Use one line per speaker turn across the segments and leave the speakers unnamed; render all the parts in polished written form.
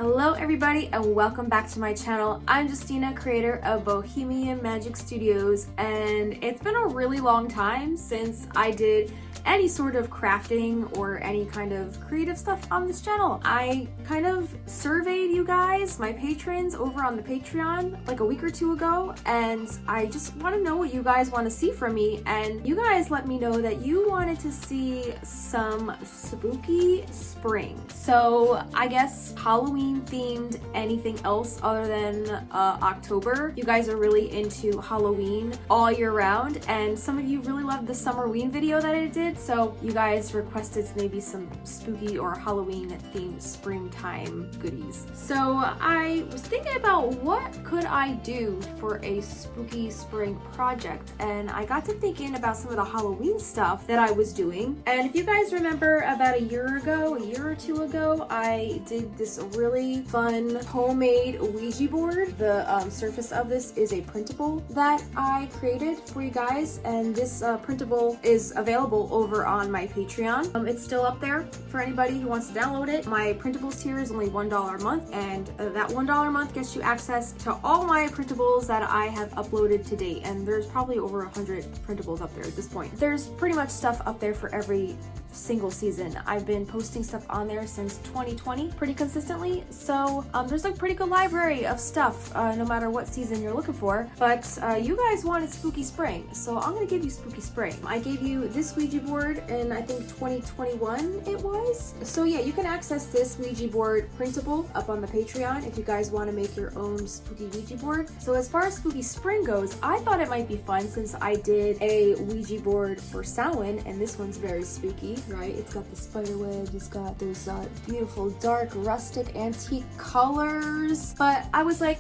Hello everybody and welcome back to my channel. I'm Justina, creator of Bohemian Magic Studios, and it's been a really long time since I did any sort of crafting or any kind of creative stuff on this channel. I kind of surveyed you guys, my patrons, over on the Patreon like a week or two ago, and I just want to know what you guys want to see from me, and you guys let me know that you wanted to see some spooky spring. So I guess Halloween themed, anything else other than October. You guys are really into Halloween all year round, and some of you really loved the Summerween video that I did, so you guys requested maybe some spooky or Halloween themed springtime goodies. So I was thinking about what could I do for a spooky spring project, and I got to thinking about some of the Halloween stuff that I was doing. And if you guys remember, about a year or two ago, I did this really fun homemade Ouija board. The surface of this is a printable that I created for you guys, and this printable is available over on my Patreon. It's still up there for anybody who wants to download it. My printables tier is only $1 a month, and that $1 a month gets you access to all my printables that I have uploaded to date, and there's probably over 100 printables up there at this point. There's pretty much stuff up there for every single season. I've been posting stuff on there since 2020 pretty consistently, so there's a pretty good library of stuff no matter what season you're looking for. But you guys wanted spooky spring, so I'm gonna give you spooky spring. I gave you this Ouija board in I think 2021 it was. So yeah, you can access this Ouija board printable up on the Patreon if you guys want to make your own spooky Ouija board. So as far as spooky spring goes, I thought it might be fun since I did a Ouija board for Samhain, and this one's very spooky, right? It's got the spider webs, it's got those beautiful dark rustic antique colors, but I was like,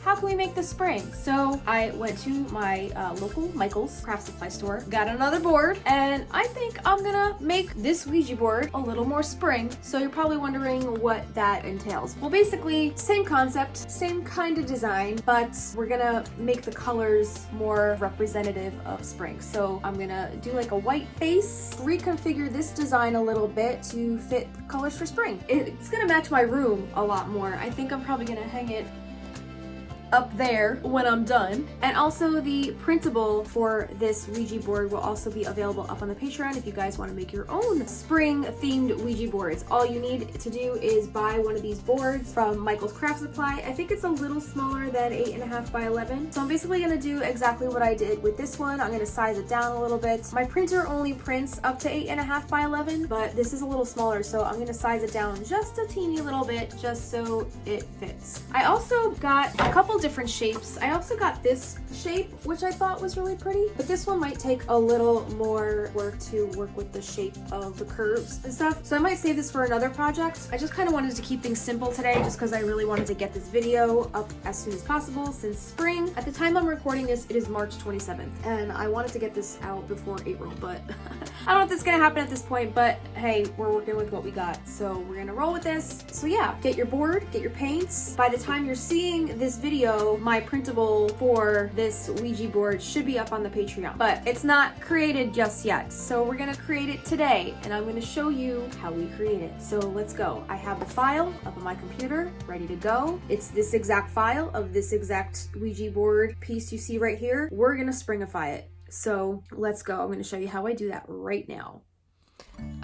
how can we make this spring? So I went to my local Michael's craft supply store, got another board, and I think I'm gonna make this Ouija board a little more spring. So you're probably wondering what that entails. Well, basically, same concept, same kind of design, but we're gonna make the colors more representative of spring. So I'm gonna do like a white base, reconfigure this design a little bit to fit colors for spring. It's gonna match my room a lot more. I think I'm probably gonna hang it up there when I'm done. And also the printable for this Ouija board will also be available up on the Patreon if you guys want to make your own spring themed Ouija boards. All you need to do is buy one of these boards from Michael's Craft Supply. I think it's a little smaller than 8.5 by 11. So I'm basically gonna do exactly what I did with this one. I'm gonna size it down a little bit. My printer only prints up to 8.5 by 11, but this is a little smaller, so I'm gonna size it down just a teeny little bit just so it fits. I also got a couple different shapes. I also got this shape, which I thought was really pretty, but this one might take a little more work to work with the shape of the curves and stuff, so I might save this for another project. I just kind of wanted to keep things simple today just because I really wanted to get this video up as soon as possible since spring. At the time I'm recording this, it is March 27th, and I wanted to get this out before April, but I don't know if this is gonna happen at this point, but hey, we're working with what we got, so we're gonna roll with this. So yeah, get your board, get your paints. By the time you're seeing this video, my printable for this Ouija board should be up on the Patreon, but it's not created just yet. So we're gonna create it today, and I'm gonna show you how we create it. So let's go. I have the file up on my computer, ready to go. It's this exact file of this exact Ouija board piece you see right here. We're gonna springify it. So let's go. I'm gonna show you how I do that right now.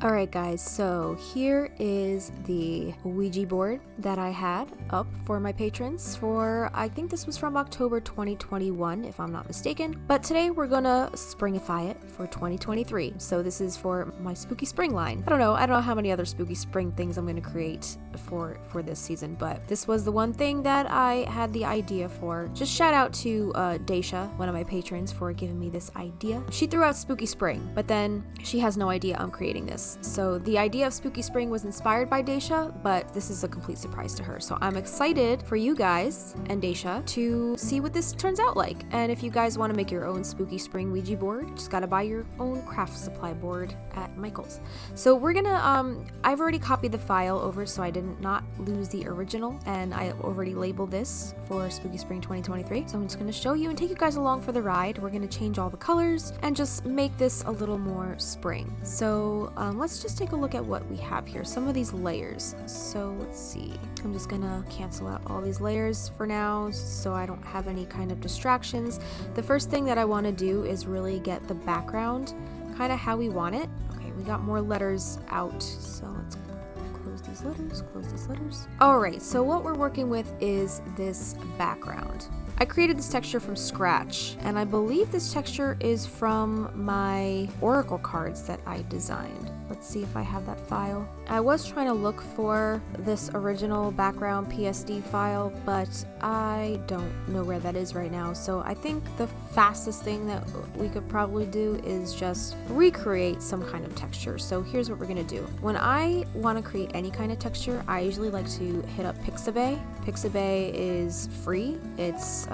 Alright guys, so here is the Ouija board that I had up for my patrons for, I think this was from October 2021 if I'm not mistaken, but today we're gonna springify it for 2023. So this is for my spooky spring line. I don't know how many other spooky spring things I'm gonna create for this season, but this was the one thing that I had the idea for. Just shout out to Daisha, one of my patrons, for giving me this idea. She threw out spooky spring, but then she has no idea I'm creating this. So the idea of spooky spring was inspired by Daisha, but this is a complete surprise to her. So I'm excited for you guys and Daisha to see what this turns out like. And if you guys want to make your own spooky spring Ouija board, just gotta buy your own craft supply board at Michael's. So we're gonna, I've already copied the file over so I did not lose the original, and I already labeled this for Spooky Spring 2023. So I'm just gonna show you and take you guys along for the ride. We're gonna change all the colors and just make this a little more spring. So So let's just take a look at what we have here. Some of these layers. So let's see. I'm just gonna cancel out all these layers for now so I don't have any kind of distractions. The first thing that I want to do is really get the background kind of how we want it. Okay, we got more letters out, so let's close these letters. All right, so what we're working with is this background. I created this texture from scratch, and I believe this texture is from my oracle cards that I designed. Let's see if I have that file. I was trying to look for this original background PSD file, but I don't know where that is right now. So I think the fastest thing that we could probably do is just recreate some kind of texture. So here's what we're gonna do. When I want to create any kind of texture, I usually like to hit up Pixabay. Pixabay is free. It's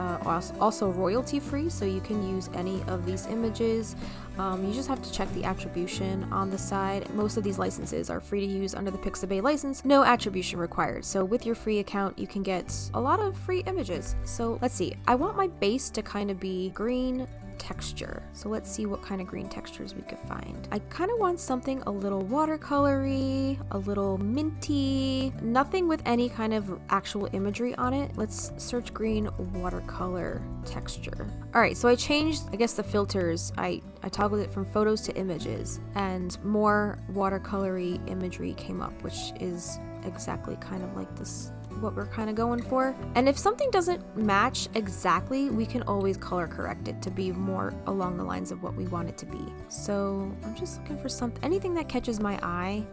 also royalty free, so you can use any of these images. You just have to check the attribution on the side. Most of these licenses are free to use under the Pixabay license, no attribution required. So with your free account, you can get a lot of free images. So let's see, I want my base to kind of be green texture. So let's see what kind of green textures we could find. I kind of want something a little watercolory, a little minty, nothing with any kind of actual imagery on it. Let's search green watercolor texture. All right, so I changed, I guess, the filters. I toggled it from photos to images, and more watercolory imagery came up, which is exactly kind of like this, what we're kind of going for. And if something doesn't match exactly, we can always color correct it to be more along the lines of what we want it to be. So I'm just looking for anything that catches my eye.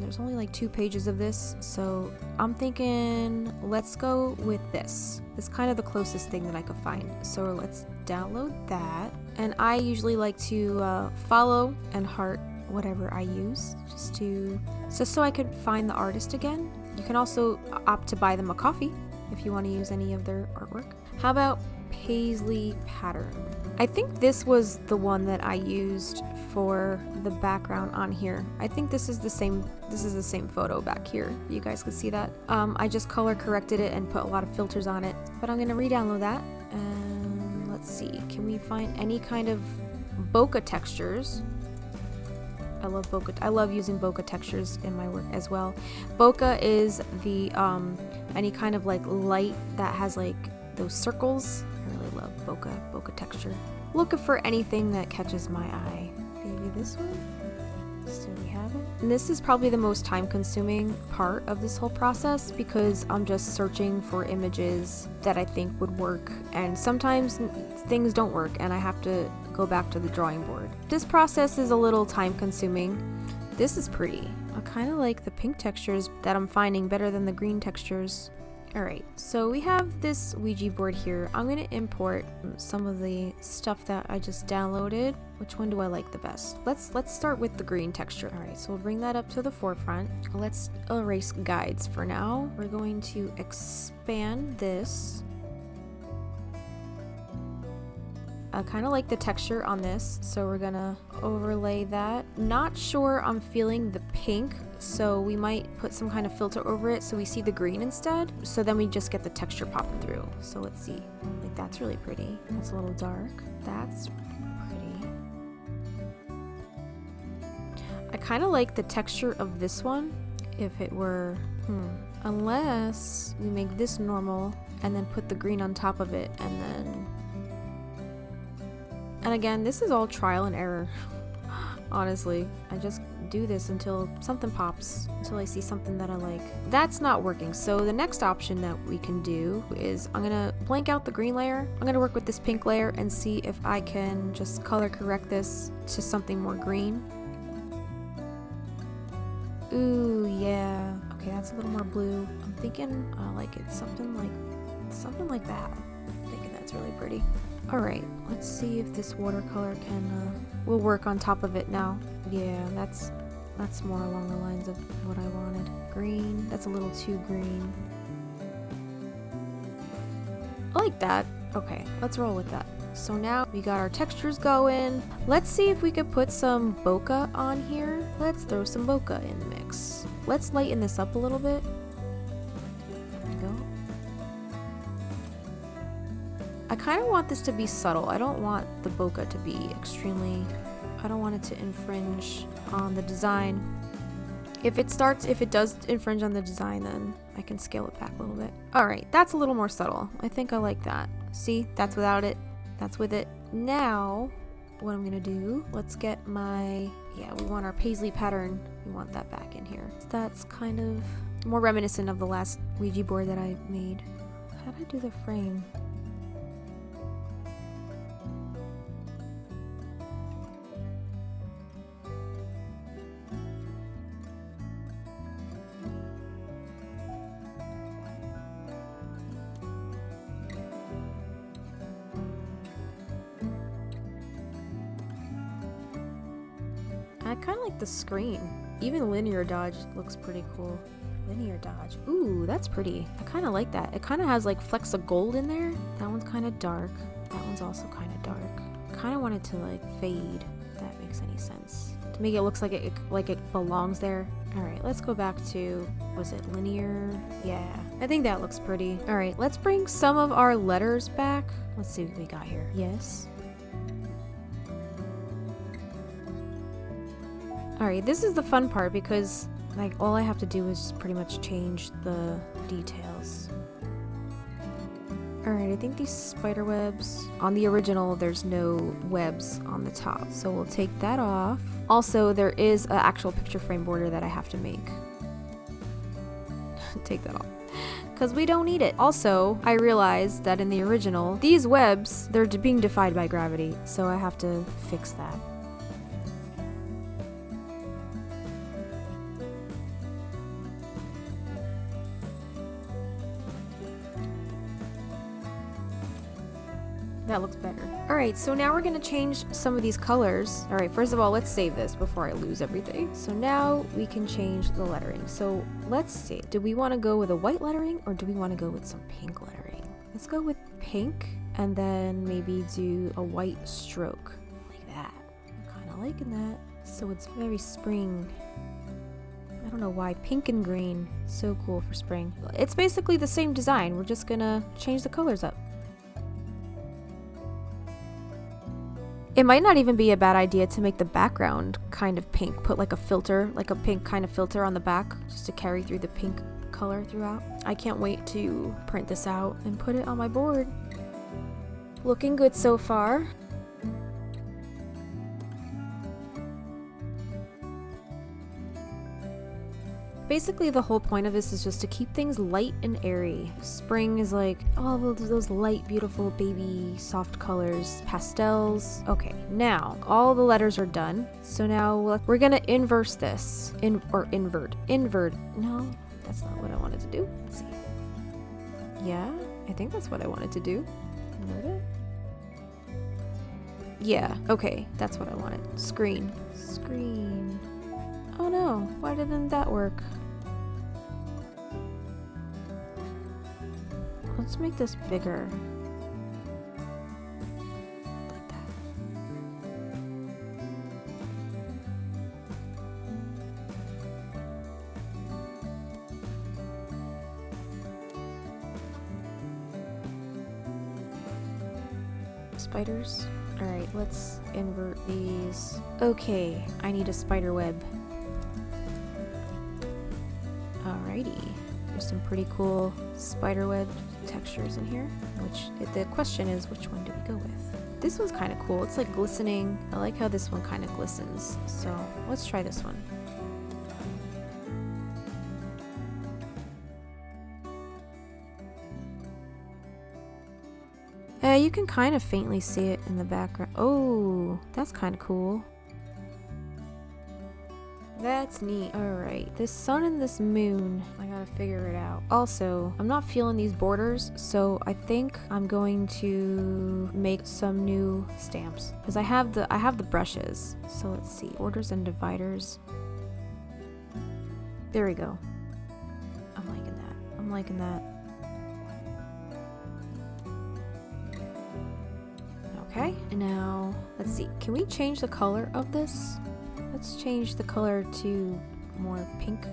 There's only like 2 pages of this, so I'm thinking let's go with this. It's kind of the closest thing that I could find. So let's download that. And I usually like to follow and heart whatever I use, just so I could find the artist again. You can also opt to buy them a coffee if you want to use any of their artwork. How about Paisley pattern? I think this was the one that I used for the background on here. I think this is the same photo back here. You guys can see that. I just color corrected it and put a lot of filters on it, but I'm gonna re-download that. And let's see, can we find any kind of bokeh textures? I love bokeh. I love using bokeh textures in my work as well. Bokeh is the any kind of like light that has like those circles. I really love bokeh texture. Looking for anything that catches my eye. Maybe this one. So we have it. And this is probably the most time-consuming part of this whole process because I'm just searching for images that I think would work, and sometimes things don't work and I have to go back to the drawing board. This process is a little time-consuming. This is pretty. I kind of like the pink textures that I'm finding better than the green textures. Alright, so we have this Ouija board here. I'm going to import some of the stuff that I just downloaded. Which one do I like the best? Let's start with the green texture. Alright, so we'll bring that up to the forefront. Let's erase guides for now. We're going to expand this. I kind of like the texture on this, so we're gonna overlay that. Not sure I'm feeling the pink, so we might put some kind of filter over it so we see the green instead. So then we just get the texture popping through. So let's see. Like, that's really pretty. That's a little dark. That's pretty. I kind of like the texture of this one if it were, unless we make this normal and then put the green on top of it and then... And again, this is all trial and error. Honestly, I just do this until something pops, until I see something that I like. That's not working, so the next option that we can do is I'm gonna blank out the green layer. I'm gonna work with this pink layer and see if I can just color correct this to something more green. Ooh, yeah. Okay, that's a little more blue. I'm thinking I like it something like that. I'm thinking that's really pretty. Alright, let's see if this watercolor will work on top of it now. Yeah, that's more along the lines of what I wanted. Green, that's a little too green. I like that. Okay, let's roll with that. So now we got our textures going. Let's see if we could put some bokeh on here. Let's throw some bokeh in the mix. Let's lighten this up a little bit. There we go. I kind of want this to be subtle. I don't want the bokeh to be extremely I don't want it to infringe on the design. If it does infringe on the design, then I can scale it back a little bit. All right, that's a little more subtle. I think I like that. See, that's without it, that's with it. Now, what I'm gonna do, let's get we want our paisley pattern. We want that back in here. So that's kind of more reminiscent of the last Ouija board that I made. How'd I do the frame? I kind of like the screen. Even linear dodge looks pretty cool. Linear dodge. Ooh, that's pretty. I kind of like that. It kind of has like flecks of gold in there. That one's kind of dark. That one's also kind of dark. Kind of want it to like fade, if that makes any sense. To make it looks like it belongs there. All right, let's go back to, was it linear? Yeah, I think that looks pretty. All right, let's bring some of our letters back. Let's see what we got here. Yes. Alright, this is the fun part because like all I have to do is pretty much change the details. Alright, I think these spider webs, on the original there's no webs on the top, so we'll take that off. Also, there is an actual picture frame border that I have to make. Take that off. Because we don't need it. Also, I realized that in the original, these webs, they're being defied by gravity, so I have to fix that. That looks better. Alright, so now we're gonna change some of these colors. Alright, first of all, let's save this before I lose everything. So now we can change the lettering. So let's see, do we want to go with a white lettering or do we want to go with some pink lettering? Let's go with pink and then maybe do a white stroke like that. I'm kind of liking that. So it's very spring. I don't know why, pink and green. So cool for spring. It's basically the same design. We're just gonna change the colors up. It might not even be a bad idea to make the background kind of pink. Put like a filter, like a pink kind of filter on the back just to carry through the pink color throughout. I can't wait to print this out and put it on my board. Looking good so far. Basically, the whole point of this is just to keep things light and airy. Spring is like all of those light, beautiful, baby, soft colors, pastels. Okay, now all the letters are done. So now we're gonna inverse this. Invert. No, that's not what I wanted to do. Let's see. Yeah, I think that's what I wanted to do. Invert it. Yeah, okay, that's what I wanted. Screen. Oh no, why didn't that work? Let's make this bigger. Like that. Spiders. Alright, let's invert these. Okay, I need a spider web. Alrighty, there's some pretty cool spiderweb textures in here, the question is, which one do we go with? This one's kind of cool. It's like glistening. I like how this one kind of glistens. So let's try this one. You can kind of faintly see it in the background. Oh, that's kind of cool. That's neat. Alright, this sun and this moon, I gotta figure it out. Also, I'm not feeling these borders, so I think I'm going to make some new stamps. Because I have the brushes. So let's see. Borders and dividers. There we go. I'm liking that. Okay, and now, let's see. Can we change the color of this? Let's change the color to more pink.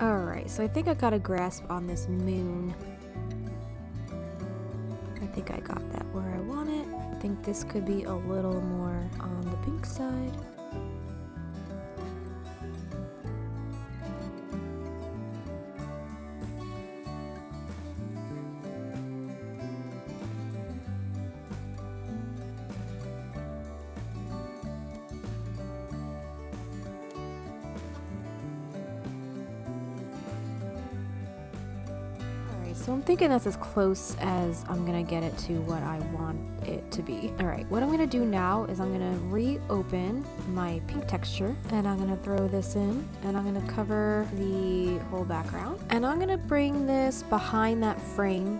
Alright, so I think I got a grasp on this moon. I think I got that where I want it. I think this could be a little more on the pink side. So I'm thinking that's as close as I'm gonna get it to what I want it to be. Alright, what I'm gonna do now is I'm gonna reopen my pink texture and I'm gonna throw this in and I'm gonna cover the whole background. And I'm gonna bring this behind that frame.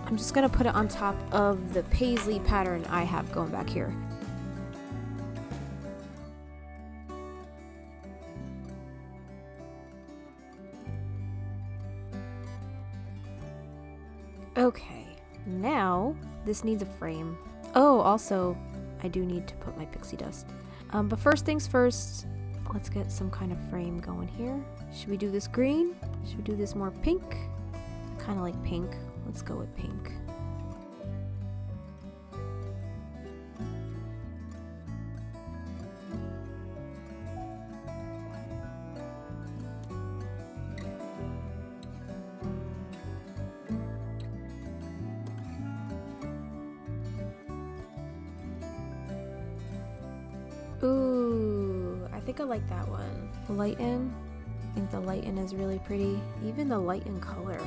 I'm just gonna put it on top of the paisley pattern I have going back here. Okay, now this needs a frame. Oh, also, I do need to put my pixie dust. But first things first, let's get some kind of frame going here. Should we do this green? Should we do this more pink? Kind of like pink. Let's go with pink. Ooh, I think I like that one. Lighten. I think the lighten is really pretty. Even the lighten color.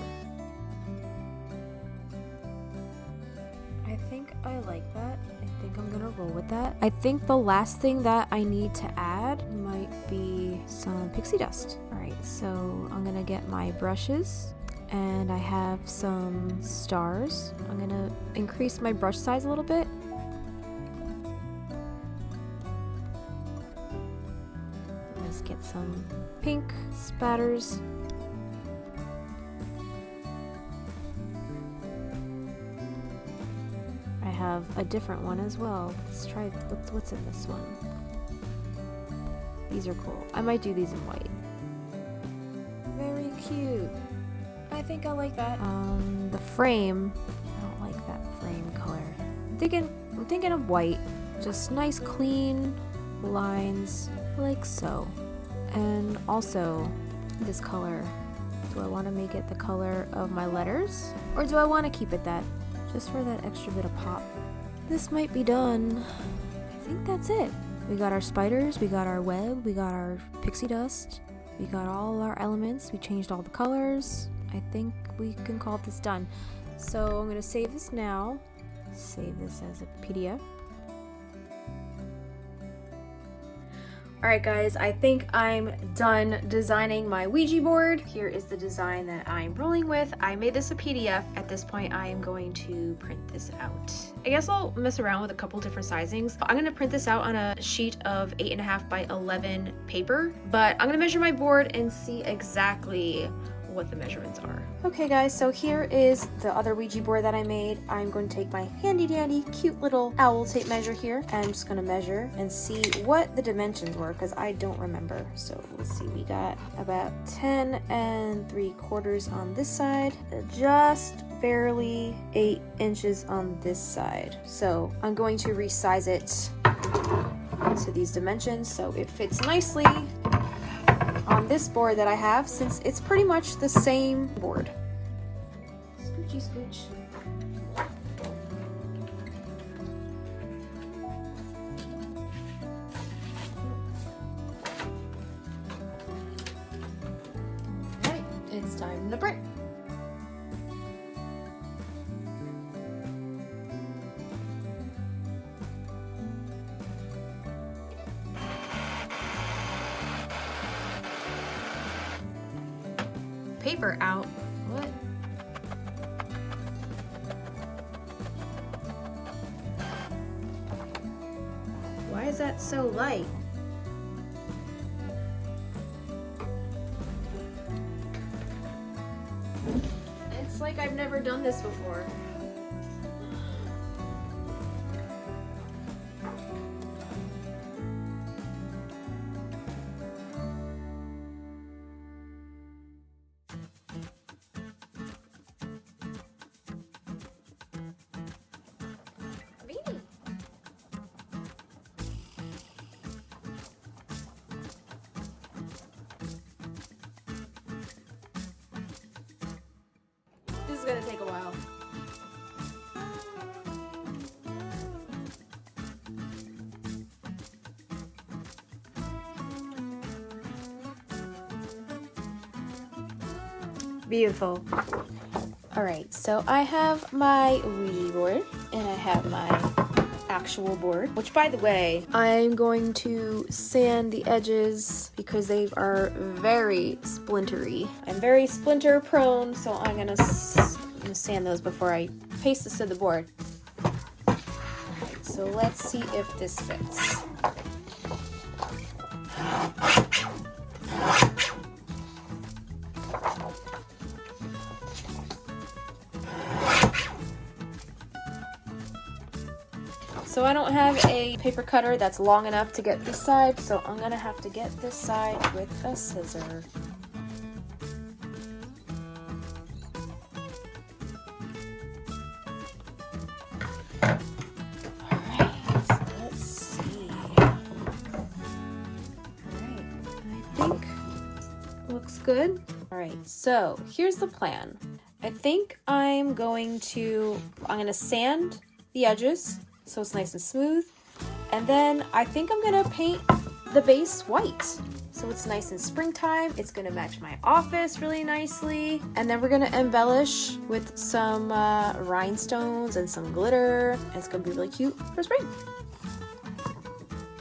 I think I like that. I think I'm gonna roll with that. I think the last thing that I need to add might be some pixie dust. Alright, so I'm gonna get my brushes. And I have some stars. I'm gonna increase my brush size a little bit. Get some pink spatters. I have a different one as well. Let's try what's in this one. These are cool. I might do these in white. Very cute. I think I like that. The frame. I don't like that frame color. I'm thinking of white. Just nice clean lines like so. And also this color. Do I want to make it the color of my letters? Or do I want to keep it that? Just for that extra bit of pop. This might be done. I think that's it. We got our spiders, we got our web, we got our pixie dust, we got all our elements, we changed all the colors. I think we can call this done. So I'm going to save this now. Save this as a PDF.
Alright guys, I think I'm done designing my Ouija board. Here is the design that I'm rolling with. I made this a PDF. At this point, I am going to print this out. I guess I'll mess around with a couple different sizings. I'm going to print this out on a sheet of 8.5 by 11 paper, but I'm going to measure my board and see exactly what the measurements are. Okay guys, so here is the other Ouija board that I made. I'm going to take my handy dandy cute little owl tape measure here and I'm just going to measure and see what the dimensions were because I don't remember. So let's see, we got about 10 3/4 on this side, just barely 8 inches on this side. So I'm going to resize it to these dimensions so it fits nicely on this board that I have, since it's pretty much the same board. Scoochy scooch. Alright, it's time to print. Paper out. What? Why is that so light? It's like I've never done this before. This is gonna take a while. Beautiful.
Alright, so I have my Ouija board and I have my actual board, which by the way, I'm going to sand the edges because they are very splintery. I'm very splinter prone, so I'm gonna sand those before I paste this to the board. So let's see if this fits. So I don't have a paper cutter that's long enough to get this side, so I'm gonna have to get this side with a scissor. Alright, so let's see. Alright, I think looks good. Alright, so here's the plan. I think I'm gonna sand the edges so it's nice and smooth. And then I think I'm gonna paint the base white. So it's nice in springtime. It's gonna match my office really nicely. And then we're gonna embellish with some rhinestones and some glitter. And it's gonna be really cute for spring.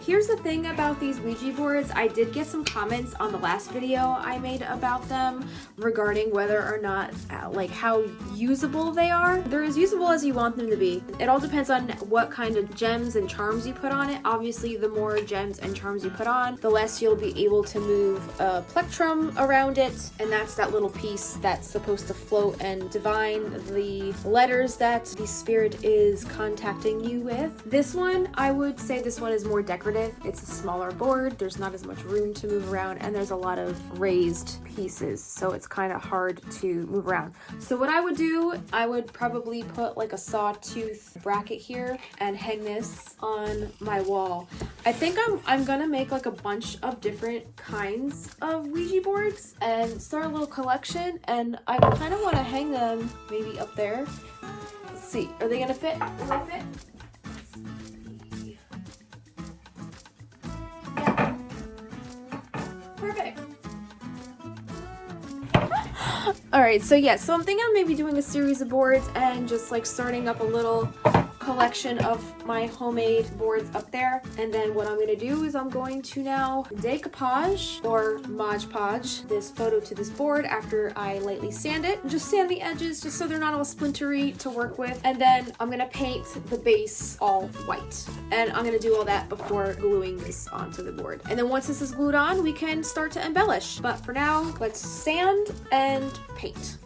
Here's the thing about these Ouija boards. I did get some comments on the last video I made about them regarding whether or not, like how usable they are. They're as usable as you want them to be. It all depends on what kind of gems and charms you put on it. Obviously, the more gems and charms you put on, the less you'll be able to move a plectrum around it. And that's that little piece that's supposed to float and divine the letters that the spirit is contacting you with. This one, I would say this one is more decorative. It's a smaller board, there's not as much room to move around, and there's a lot of raised pieces, so it's kind of hard to move around. So what I would do, I would probably put like a sawtooth bracket here and hang this on my wall. I think I'm gonna make like a bunch of different kinds of Ouija boards and start a little collection, and I kind of want to hang them maybe up there. Let's see, are they gonna fit? Will they fit? Perfect. Alright, so so I'm thinking of maybe doing a series of boards and just like starting up a little collection of my homemade boards up there. And then what I'm going to do is I'm going to now decoupage or Mod Podge this photo to this board after I lightly sand it. Just sand the edges just so they're not all splintery to work with. And then I'm going to paint the base all white. And I'm going to do all that before gluing this onto the board. And then once this is glued on, we can start to embellish. But for now, let's sand and paint.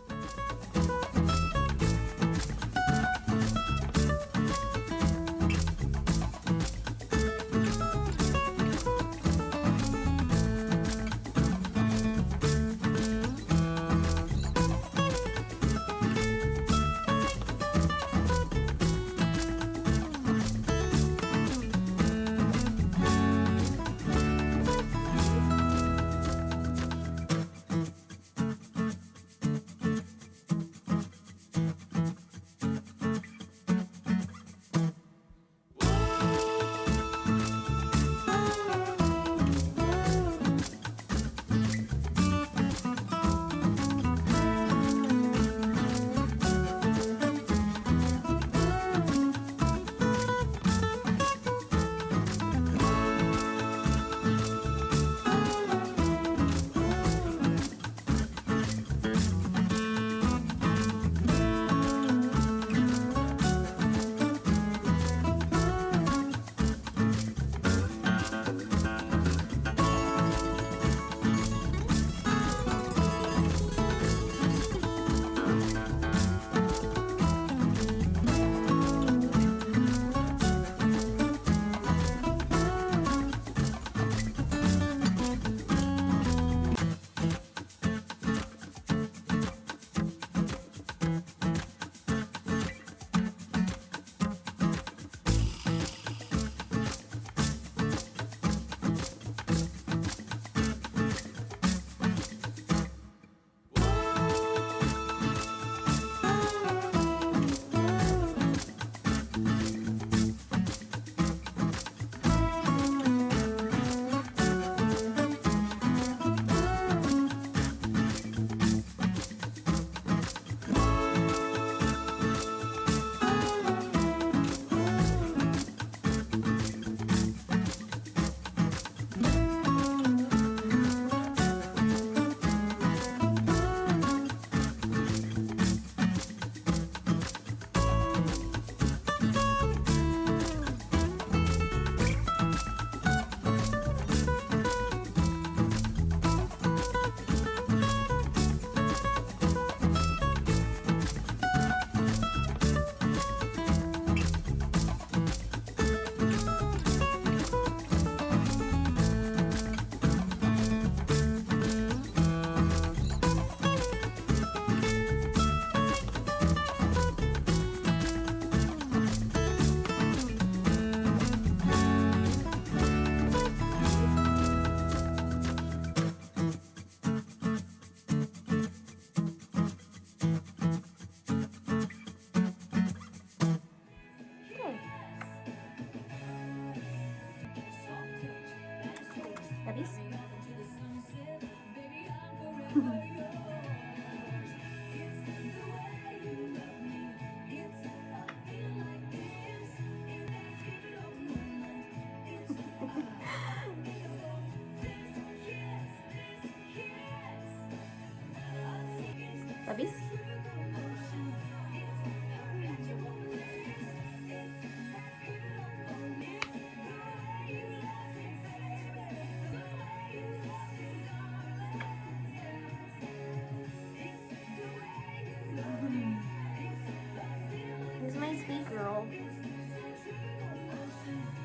girl.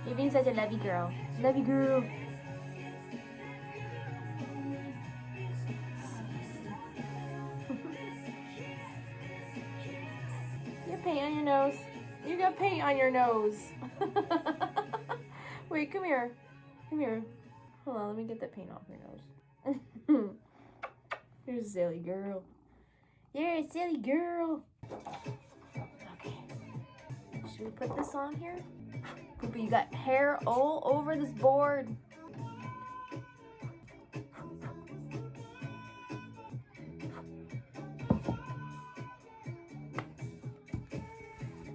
You're being such a lovey girl. Lovey girl. You got paint on your nose. You got paint on your nose. Wait, come here. Come here. Hold on, let me get that paint off your nose. You're a silly girl. You're a silly girl. Okay. Should we put this on here? Poopy, you got hair all over this board.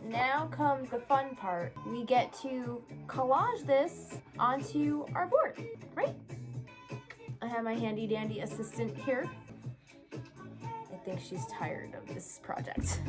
Now comes the fun part. We get to collage this onto our board, right? I have my handy dandy assistant here. I think she's tired of this project.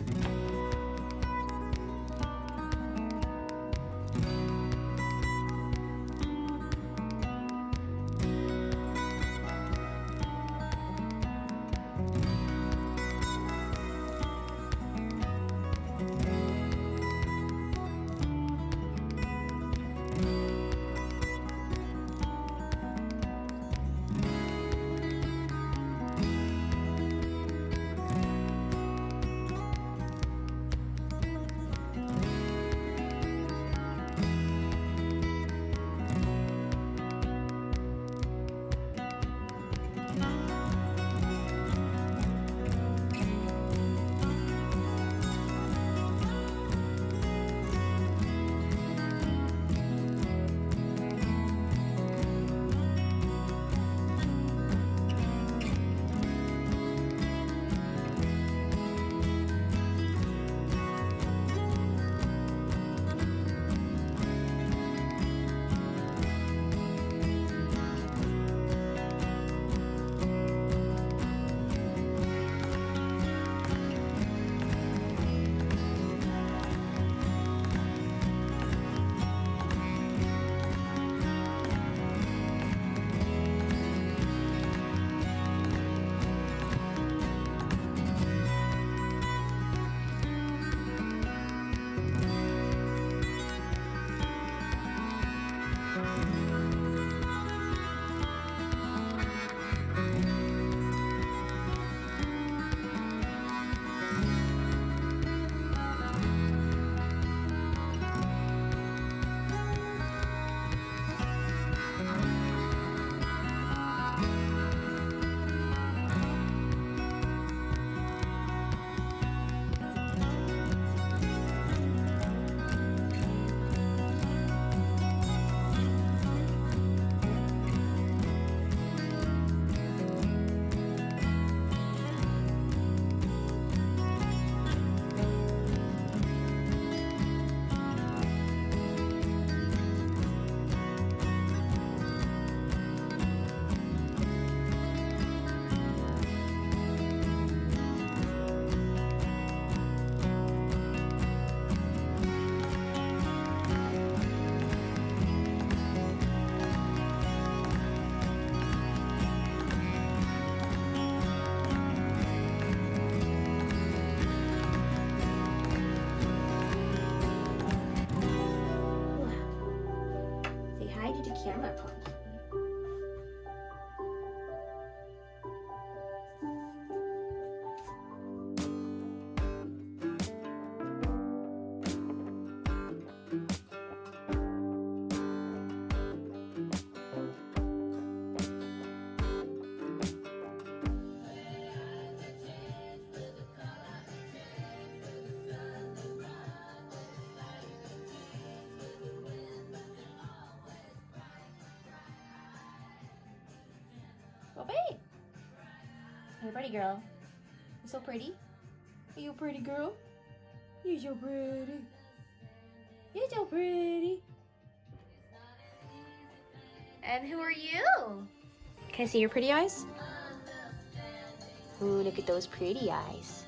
camera pump. Bobby! You're a pretty girl. You're so pretty. Are you a pretty girl? You're so pretty. You're so pretty. And who are you? Can I see your pretty eyes? Ooh, look at those pretty eyes.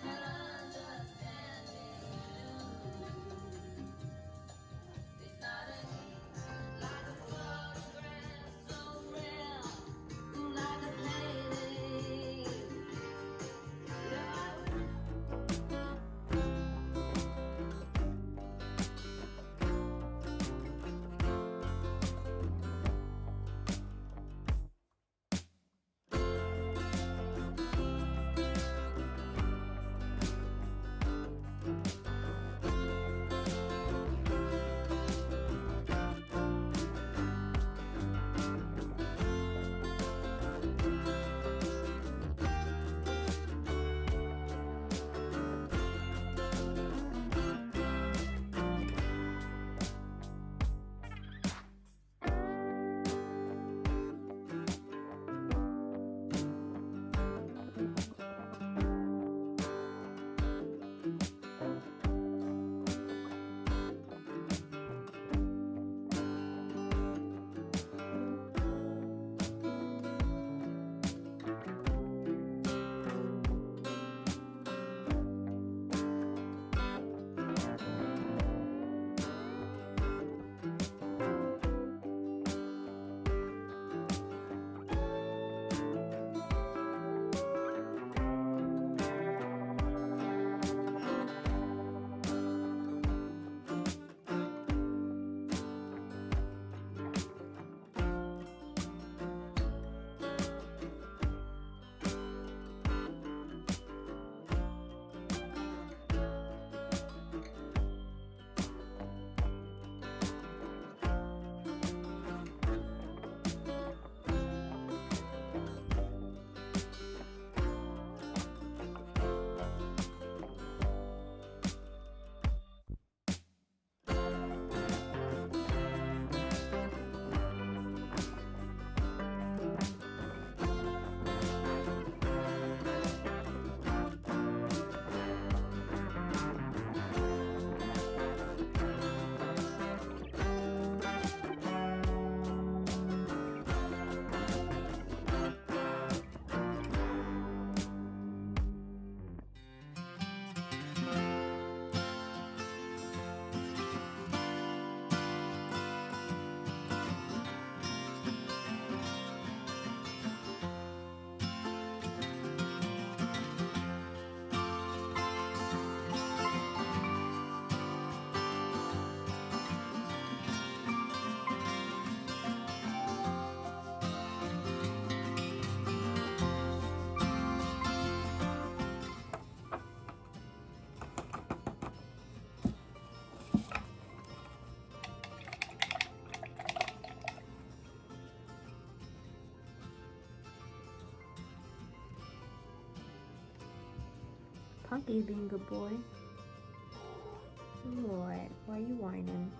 Punky's being a good boy. What? Why are you whining?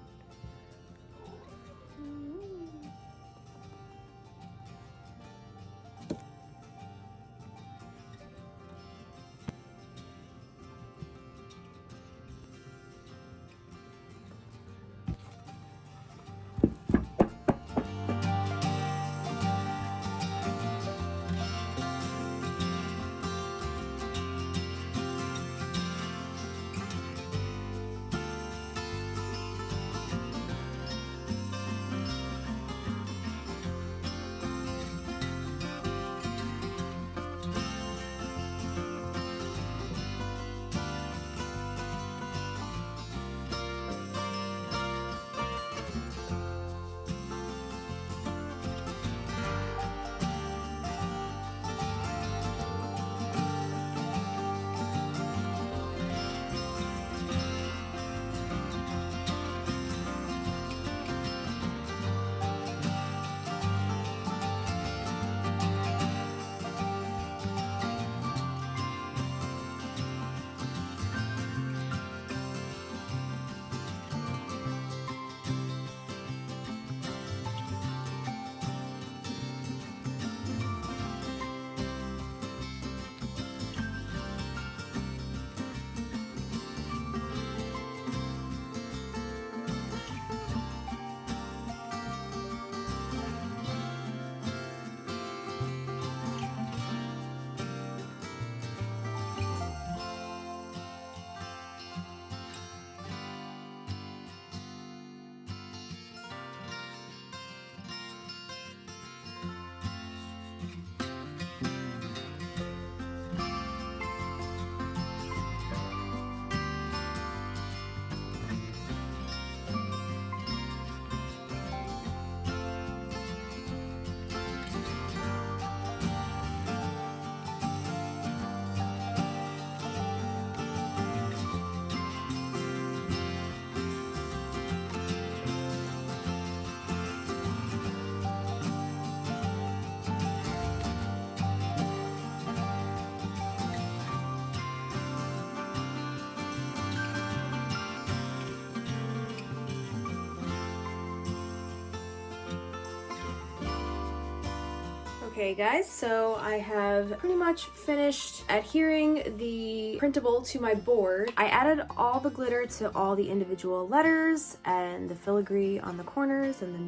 Okay guys, so I have pretty much finished adhering the printable to my board. I added all the glitter to all the individual letters and the filigree on the corners and the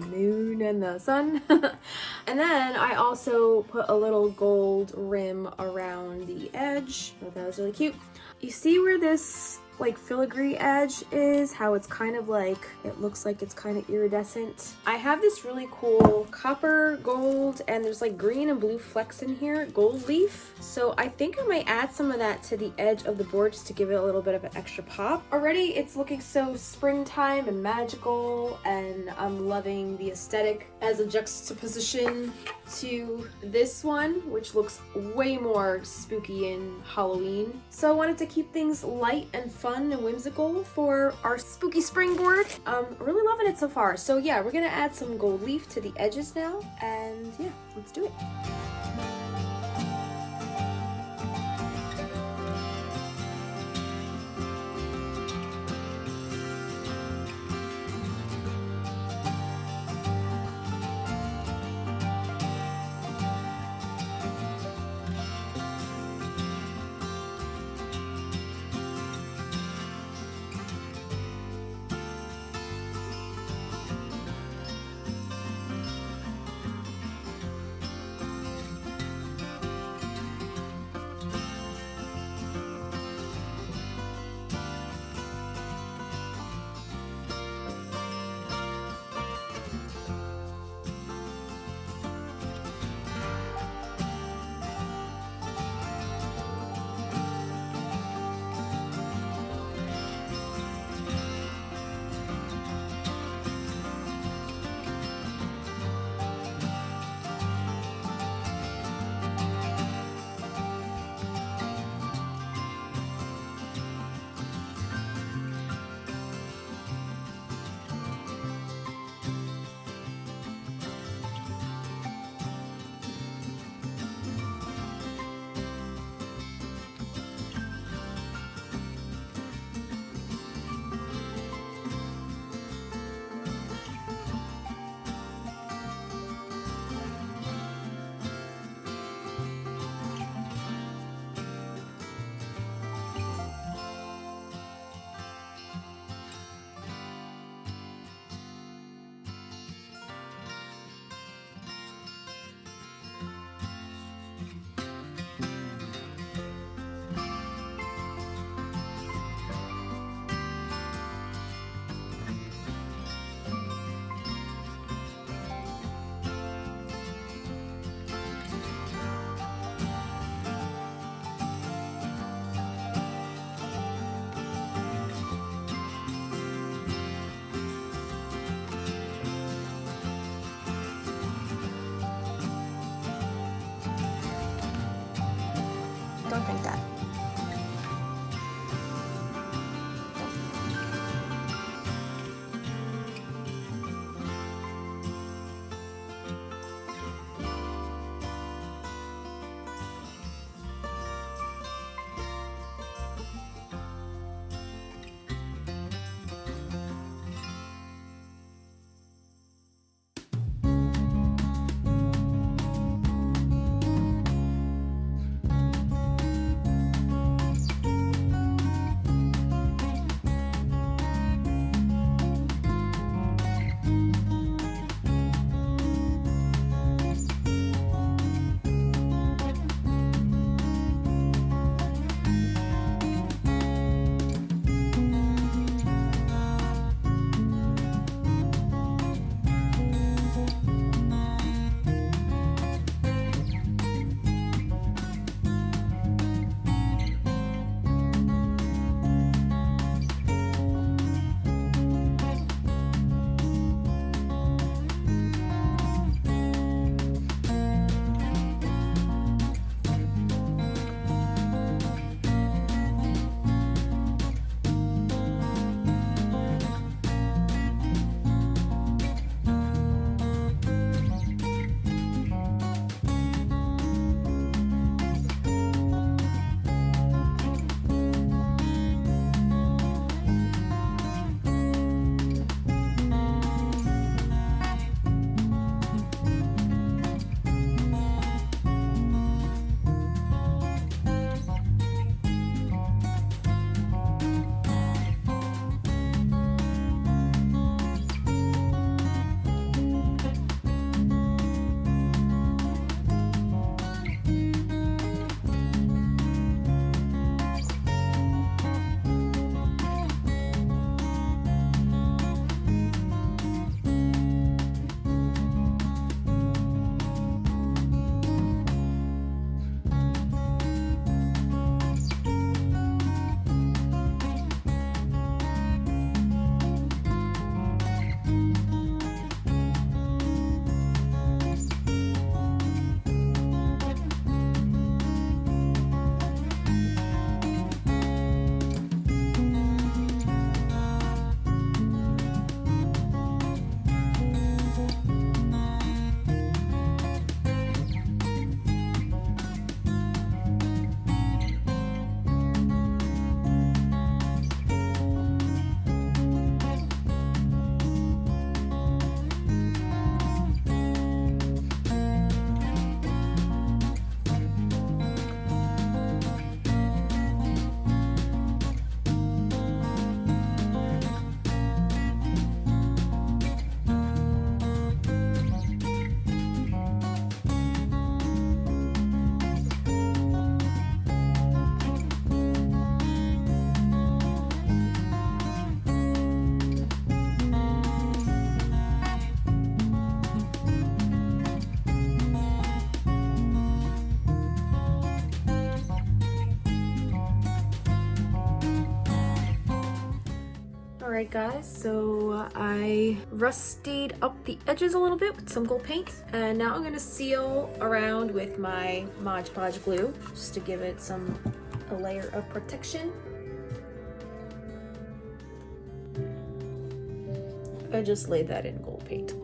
moon and the sun. And then I also put a little gold rim around the edge. I thought that was really cute. You see where this like filigree edge is, how it's kind of like, it looks like it's kind of iridescent. I have this really cool copper gold and there's like green and blue flecks in here, gold leaf. So I think I might add some of that to the edge of the board just to give it a little bit of an extra pop. Already it's looking so springtime and magical, and I'm loving the aesthetic as a juxtaposition to this one, which looks way more spooky and Halloween. So I wanted to keep things light and fun and whimsical for our spooky springboard. Really loving it so far. So yeah, we're gonna add some gold leaf to the edges now, and yeah, let's do it. Alright guys, so I rustied up the edges a little bit with some gold paint, and now I'm going to seal around with my Mod Podge glue just to give it a layer of protection. I just laid that in gold paint.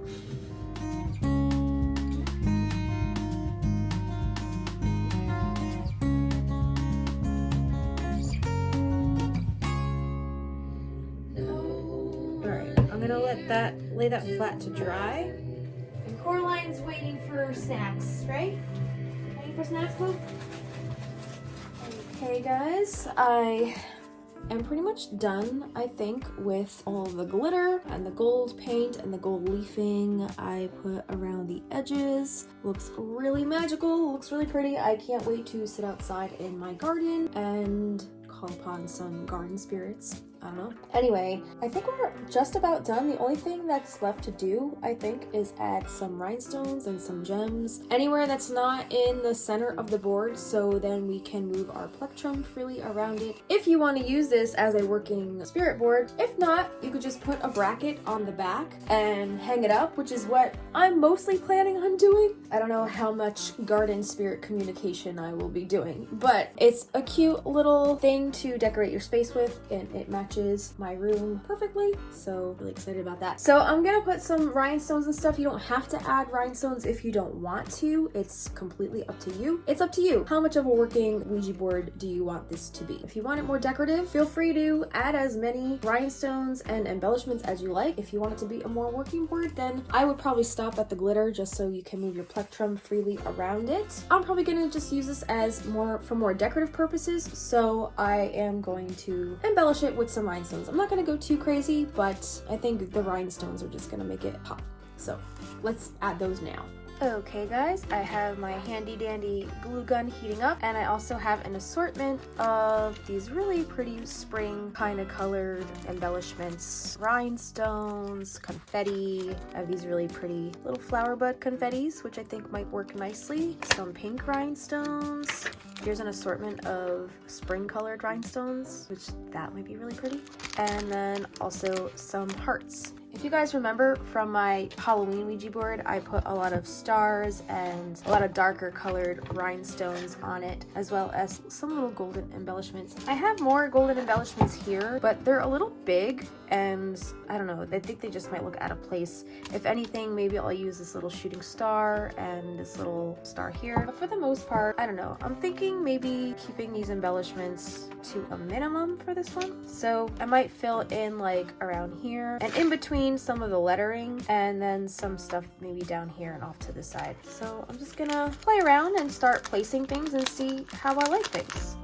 Lay that flat to dry. And Coraline's waiting for snacks, right? Waiting for snacks, Boo? Okay guys, I am pretty much done, I think, with all the glitter and the gold paint and the gold leafing I put around the edges. Looks really magical, looks really pretty. I can't wait to sit outside in my garden and call upon some garden spirits. I don't know. Anyway, I think we're just about done. The only thing that's left to do, I think, is add some rhinestones and some gems anywhere that's not in the center of the board, so then we can move our plectrum freely around it. If you want to use this as a working spirit board, if not, you could just put a bracket on the back and hang it up, which is what I'm mostly planning on doing. I don't know how much garden spirit communication I will be doing, but it's a cute little thing to decorate your space with, and it matches my room perfectly, so really excited about that. So I'm gonna put some rhinestones and stuff. You don't have to add rhinestones if you don't want to. It's completely up to you. It's up to you. How much of a working Ouija board do you want this to be? If you want it more decorative, feel free to add as many rhinestones and embellishments as you like. If you want it to be a more working board, then I would probably stop at the glitter just so you can move your plectrum freely around it. I'm probably gonna just use this as for more decorative purposes, so I am going to embellish it with some rhinestones. I'm not going to go too crazy, but I think the rhinestones are just going to make it pop. So let's add those now. Okay guys, I have my handy dandy glue gun heating up, and I also have an assortment of these really pretty spring kind of colored embellishments, rhinestones, confetti. I have these really pretty little flower bud confettis, which I think might work nicely. Some pink rhinestones. Here's an assortment of spring colored rhinestones, which that might be really pretty. And then also some hearts. If you guys remember from my Halloween Ouija board, I put a lot of stars and a lot of darker colored rhinestones on it, as well as some little golden embellishments. I have more golden embellishments here, but they're a little big, and I don't know, I think they just might look out of place. If anything, maybe I'll use this little shooting star and this little star here. But for the most part, I don't know. I'm thinking maybe keeping these embellishments to a minimum for this one. So I might fill in like around here and in between some of the lettering, and then some stuff maybe down here and off to the side. So I'm just gonna play around and start placing things and see how I like things.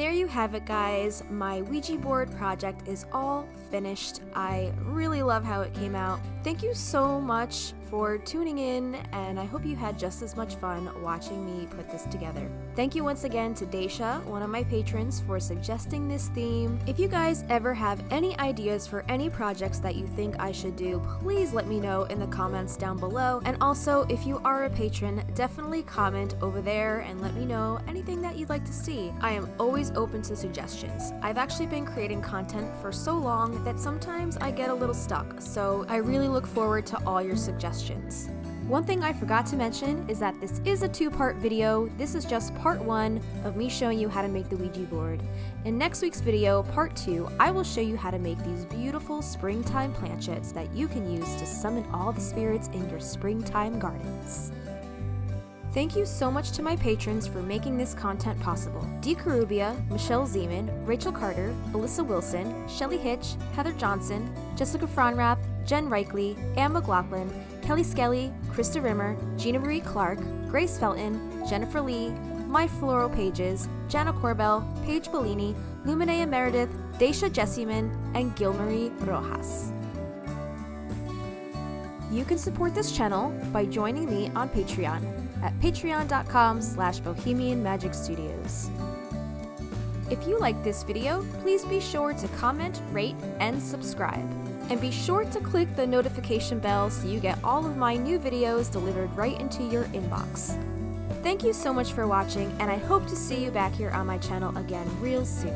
there you have it, guys. My Ouija board project is all finished. I really love how it came out. Thank you so much for tuning in, and I hope you had just as much fun watching me put this together. Thank you once again to Daisha, one of my patrons, for suggesting this theme. If you guys ever have any ideas for any projects that you think I should do, please let me know in the comments down below. And also, if you are a patron, definitely comment over there and let me know anything that you'd like to see. I am always open to suggestions. I've actually been creating content for so long that sometimes I get a little stuck, so I really look forward to all your suggestions. One thing I forgot to mention is that this is a two-part video. This is just part 1 of me showing you how to make the Ouija board. In next week's video, part 2, I will show you how to make these beautiful springtime planchettes that you can use to summon all the spirits in your springtime gardens. Thank you so much to my patrons for making this content possible. Dee Carubia, Michelle Zeman, Rachel Carter, Alyssa Wilson, Shelly Hitch, Heather Johnson, Jessica Fronrath, Jen Reichley, Anne McLaughlin, Kelly Skelly, Krista Rimmer, Gina Marie Clark, Grace Felton, Jennifer Lee, My Floral Pages, Jana Corbell, Paige Bellini, Luminea Meredith, Daisha Jessieman, and Gilmarie Rojas. You can support this channel by joining me on Patreon at patreon.com/BohemianMagicStudios. If you like this video, please be sure to comment, rate, and subscribe. And be sure to click the notification bell so you get all of my new videos delivered right into your inbox. Thank you so much for watching, and I hope to see you back here on my channel again real soon.